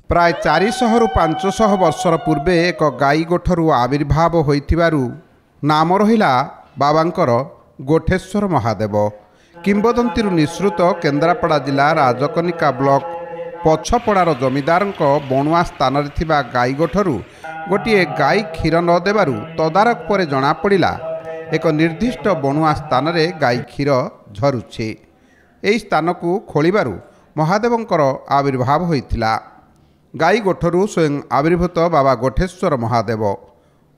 प्राय 400 रु 500 वर्षर पूर्वे एक गाई गोठरू आविर्भाव होइथिबारु नाम रहिला बाबांकर गोठेश्वर महादेव। किंबदंती निश्रुत केन्द्रापड़ा जिला राजकनिका ब्लॉक पछपड़ार जमीदार बणुआ स्थान गाई गोठरू गोटे गाई क्षीर न देबारु तदारक पर जना पड़ा एक निर्दिष्ट बणुआ स्थान रे गाई क्षीर झरुछे। एही स्थान को खोलिबारु महादेवंकर आविर्भाव होइथिला। गाई गोठरू स्वयं आविर्भूत बाबा गोठेश्वर महादेव।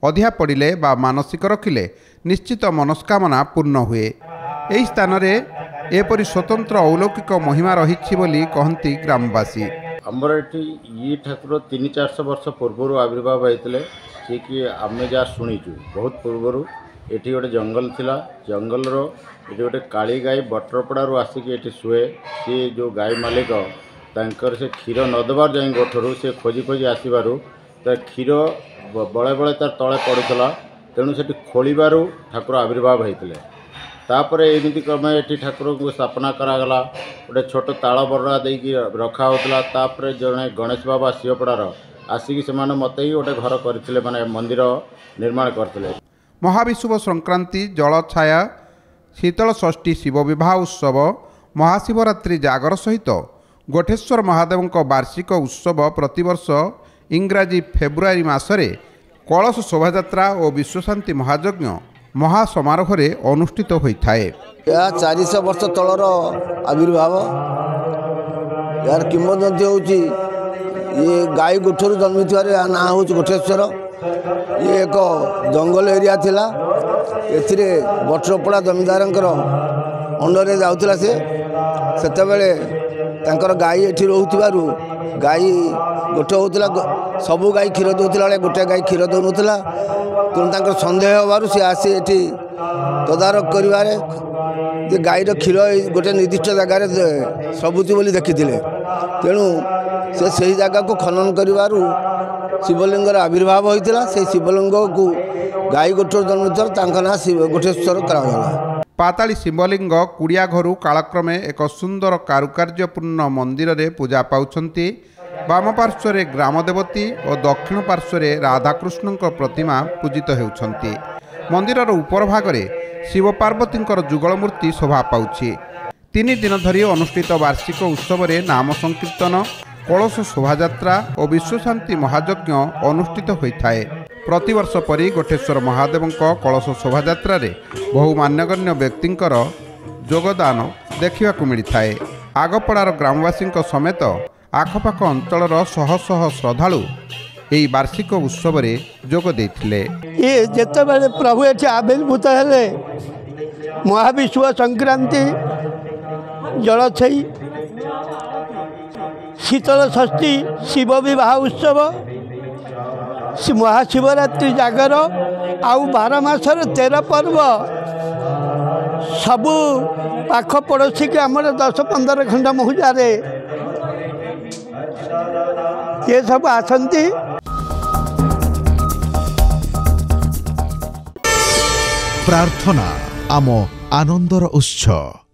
अधिया पड़िले बा मानसिक रखिले निश्चित मनस्कामना पूर्ण हुए। एही स्थान रे एपरि स्वतंत्र अलौकिक महिमा रही बोली कहती ग्रामवासी। आमर ये ठाकुर 300-400 वर्ष पूर्व आविर्भाव होते कि आम जहाँ शुणीचु बहुत पूर्वर ये गोटे जंगल थिला। जंगल ये गोटे काली गाई बटरपड़ारू आसिक ये शुए। सी जो गाई मालिक तांकर से क्षीर नदबार जाए गोठरू से खोजी खोजी आसबार क्षीर बड़े बड़े तार तले पड़ूला। तेणु से खोलू ठाकुर आविर्भाव होते तापर एमती क्रमे ये ठाकुर को स्थापना करागला। गोटे छोट ताल बर्रा देकी रखा होता। तापर जड़े गणेश बाबा शिवपड़ार आसिक से मत ही गोटे घर करते माने मंदिर निर्माण करते। महाविषुव संक्रांति जल छाया शीतल षष्ठी शिव विवाह उत्सव महाशिवरात्रि जागर सहित गोठेश्वर महादेव वार्षिक उत्सव प्रतिवर्ष इंग्राजी फेब्रुआरी मासरे कलश शोभायात्रा और विश्वशांति महायज्ञ महासमारोह अनुष्ठित होता है। यह 400 वर्ष तलर आविर्भाव। यार किंबदंती होची ये गाई गोठरू जन्मी ना हूँ गोठेश्वर। ये एक जंगल एरिया थिला। एथिरे बटरपड़ा जमीदार अंडर जाऊला सेतेबेले तांकर गाई एठी रोहुथिबारु गाई गोटे होता सबू गाई क्षीर दूसरा गोटे गाई क्षीर दौनला। तेणु तांकर संदेह होबारु से आसी एठी तदारक करिवारे जे गाईर क्षीर गोटे निर्दिष्ट जगार सबुची बोली देखिथिले। तेणु से सही जगह को खनन करिवारु शिवलिंगर आविर्भाव होइतिला। से शिवलिंग को गाई गोठर जन्मतर तांका ना शिव गोठेश्वर करागला। पाताली शिवलिंग कुड़िया घरू कालक्रमे एक सुंदर कारुकार्यपूर्ण मंदिर रे पूजा पाउछंती। वाम पार्श्व ग्रामदेवती और दक्षिण पार्श्व राधाकृष्ण प्रतिमा पूजित होउछंती। मंदिरर उपर भागरे शिव पार्वती जुगल मूर्ति शोभा पाउछि। 3 दिन धरी अनुष्ठित वार्षिक उत्सव रे नाम संकीर्तन कलश शोभायात्रा और विश्वशांति महायज्ञ अनुष्ठित होता है। प्रतिवर्ष परी गोठेश्वर महादेव कलश शोभायात्रा रे बहु मान्यगण्य व्यक्तिंकर योगदान देखा मिलता है। आगपड़ार ग्रामवासी समेत आखपाख अंचल शह शह श्रद्धालु यही वार्षिक उत्सव रे जोग देथिले। ये जेतेबेले प्रभु एठी आविर्भूत हेले महाविषुव संक्रांति जलछई शीतल षष्ठी शिव विवाह उत्सव महाशिवरात्रि जागर आउ 12 मासर 13 पर्व सबू पाख पड़ोशी के आमर 10-15 खंड महुजारे ये सब आसंती। प्रार्थना आम आनंदर उत्सव।